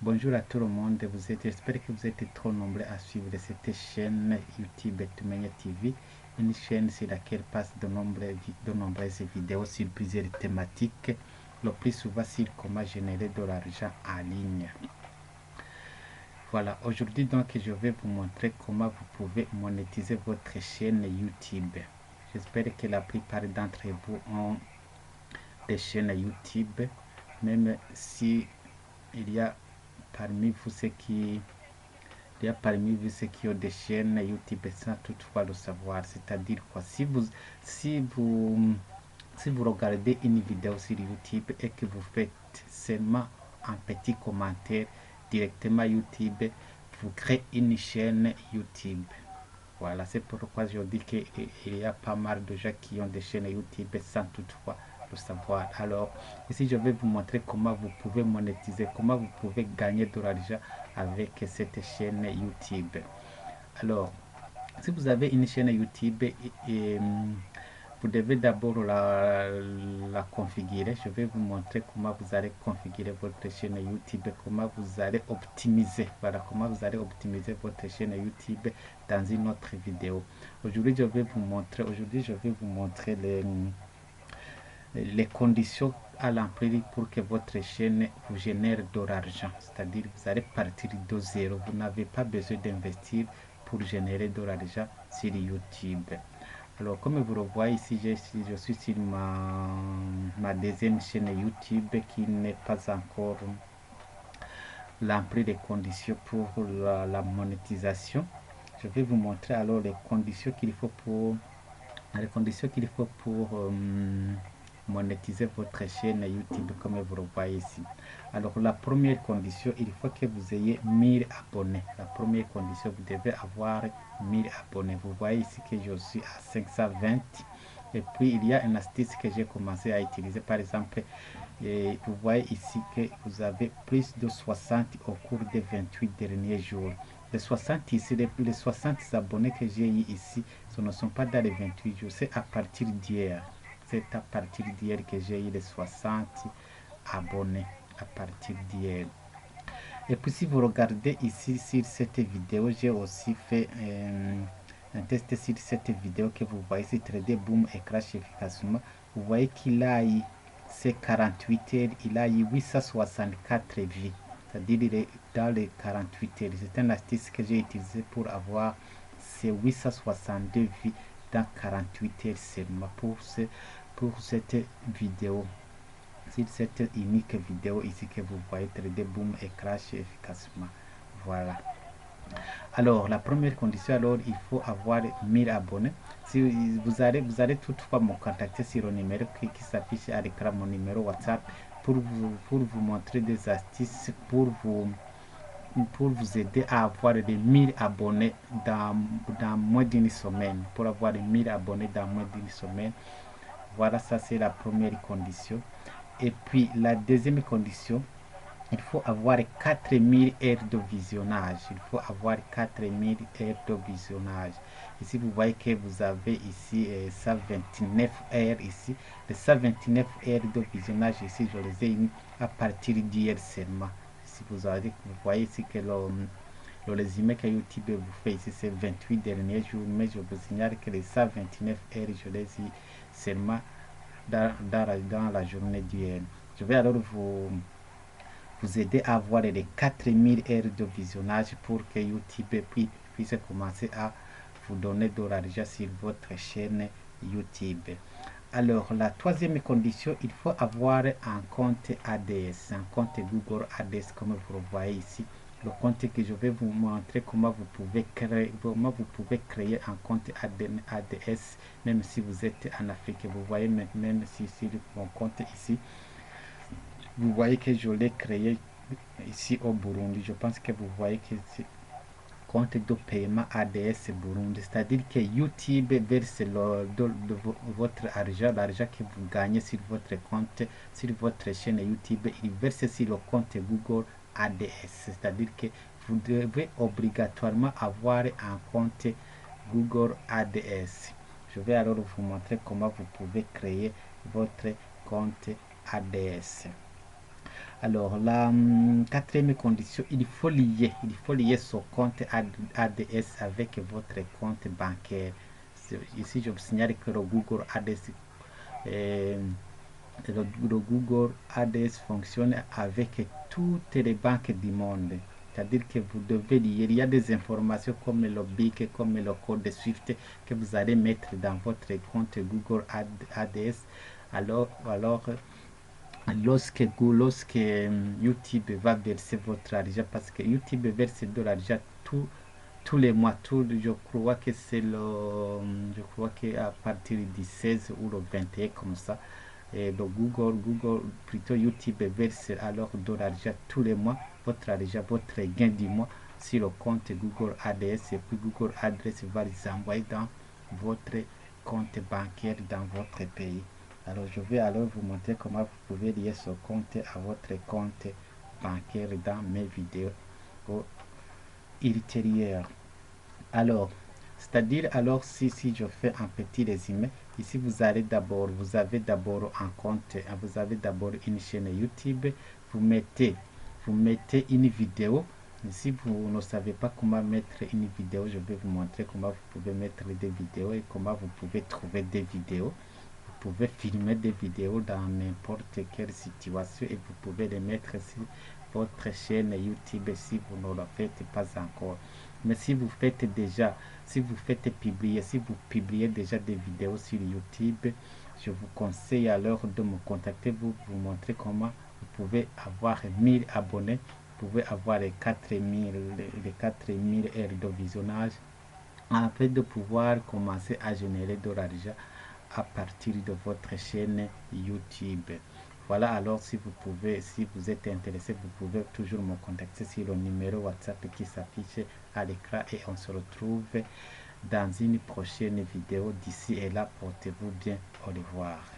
Bonjour à tout le monde, j'espère que vous êtes trop nombreux à suivre cette chaîne YouTube Tumenya TV, une chaîne sur laquelle passe de nombreuses vidéos sur plusieurs thématiques, le plus souvent sur comment générer de l'argent en ligne. Voilà, aujourd'hui donc je vais vous montrer comment vous pouvez monétiser votre chaîne YouTube. J'espère que la plupart d'entre vous ont des chaînes YouTube, même si il y a parmi vous ceux qui ont des chaînes YouTube sans toutefois le savoir. C'est-à-dire quoi, si vous regardez une vidéo sur YouTube et que vous faites seulement un petit commentaire directement YouTube, vous créez une chaîne YouTube. Voilà, c'est pourquoi je dis qu'il y a pas mal de gens qui ont des chaînes YouTube sans toutefois le savoir. Alors, ici, je vais vous montrer comment vous pouvez monétiser, comment vous pouvez gagner de l'argent avec cette chaîne YouTube. Alors, si vous avez une chaîne YouTube, vous devez d'abord la configurer. Je vais vous montrer comment vous allez configurer votre chaîne YouTube, comment vous allez optimiser. Voilà, comment vous allez optimiser votre chaîne YouTube dans une autre vidéo. Aujourd'hui, je vais vous montrer les conditions à l'emplir pour que votre chaîne vous génère de l'argent. C'est-à-dire, vous allez partir de zéro. Vous n'avez pas besoin d'investir pour générer de l'argent sur YouTube. Alors, comme vous le voyez ici, je suis sur ma deuxième chaîne YouTube qui n'est pas encore remplie les conditions pour la monétisation. Je vais vous montrer alors les conditions qu'il faut pour monétiser votre chaîne YouTube comme vous le voyez ici. Alors la première condition, il faut que vous ayez 1000 abonnés. La première condition, vous devez avoir 1000 abonnés. Vous voyez ici que je suis à 520. Et puis il y a une astuce que j'ai commencé à utiliser. Par exemple, et vous voyez ici que vous avez plus de 60 au cours des 28 derniers jours. Les 60 ici, les 60 abonnés que j'ai eu ici, ce ne sont pas dans les 28 jours, c'est à partir d'hier. C'est à partir d'hier que j'ai eu les 60 abonnés, à partir d'hier. Et puis si vous regardez ici sur cette vidéo, j'ai aussi fait un test sur cette vidéo que vous voyez, c'est Trader Boom et Crash efficacement. Vous voyez qu'il a eu ces 48 heures, il a eu 864 vues. C'est-à-dire il est dans les 48 heures. C'est un astuce que j'ai utilisé pour avoir ces 862 vues dans 48 heures seulement pour cette vidéo. C'est cette unique vidéo ici que vous voyez, Trader Boom et Crash efficacement. Voilà. Alors, la première condition, alors, il faut avoir 1000 abonnés. Si vous allez toutefois me contacter sur le numéro qui s'affiche à l'écran, mon numéro WhatsApp, pour vous montrer des astuces, pour vous aider à avoir les 1000 abonnés dans moins d'une semaine. Pour avoir les 1000 abonnés dans moins d'une semaine. Voilà, ça c'est la première condition. Et puis, la deuxième condition, il faut avoir 4000 heures de visionnage. Il faut avoir 4000 heures de visionnage. Ici, vous voyez que vous avez ici 129 heures ici. Les 129 heures de visionnage ici, je les ai mis à partir d'hier seulement. Si vous voyez ici que le résumé que YouTube vous fait ici, c'est 28 derniers jours. Mais je vous signale que les 129 heures, je les ai seulement dans la journée d'hier. Je vais alors vous aider à avoir les 4000 heures de visionnage pour que YouTube puisse commencer à vous donner de l'argent sur votre chaîne YouTube. Alors, la troisième condition, il faut avoir un compte ADS, un compte Google ADS, comme vous le voyez ici. Le compte que je vais vous montrer comment vous pouvez créer un compte ADS, même si vous êtes en Afrique. Vous voyez même si sur mon compte ici, vous voyez que je l'ai créé ici au Burundi. Je pense que vous voyez que c'est compte de paiement ADS Burundi, c'est-à-dire que YouTube verse votre argent, l'argent que vous gagnez sur votre compte, sur votre chaîne YouTube, il verse sur le compte Google ADS, c'est-à-dire que vous devez obligatoirement avoir un compte Google ADS. Je vais alors vous montrer comment vous pouvez créer votre compte ADS. Alors, la quatrième condition, il faut lier son compte ADS avec votre compte bancaire. Ici, je vous signale que le Google ADS, le Google ADS fonctionne avec toutes les banques du monde. C'est-à-dire que vous devez lier. Il y a des informations comme le BIC, comme le code SWIFT que vous allez mettre dans votre compte Google ADS. Alors lorsque YouTube va verser votre argent, parce que YouTube verse de l'argent tous les mois, je crois que c'est je crois qu'à partir du 16 ou le 21 comme ça, et donc plutôt YouTube verse alors de l'argent tous les mois, votre argent, votre gain du mois sur le compte Google ADS, et puis Google ADS va les envoyer dans votre compte bancaire dans votre pays. Alors je vais alors vous montrer comment vous pouvez lier ce compte à votre compte bancaire dans mes vidéos ultérieures. Alors, c'est-à-dire alors si je fais un petit résumé, ici vous avez d'abord un compte, vous avez d'abord une chaîne YouTube, vous mettez une vidéo. Si vous ne savez pas comment mettre une vidéo, je vais vous montrer comment vous pouvez mettre des vidéos et comment vous pouvez trouver des vidéos. Vous pouvez filmer des vidéos dans n'importe quelle situation et vous pouvez les mettre sur votre chaîne YouTube si vous ne le faites pas encore. Mais si vous faites publier, si vous publiez déjà des vidéos sur YouTube, je vous conseille alors de me contacter pour vous montrer comment vous pouvez avoir 1000 abonnés, vous pouvez avoir les 4000 heures de visionnage afin de pouvoir commencer à générer de l'argent à partir de votre chaîne YouTube. Voilà, alors si vous êtes intéressé, vous pouvez toujours me contacter sur le numéro WhatsApp qui s'affiche à l'écran et on se retrouve dans une prochaine vidéo. D'ici et là, portez-vous bien. Au revoir.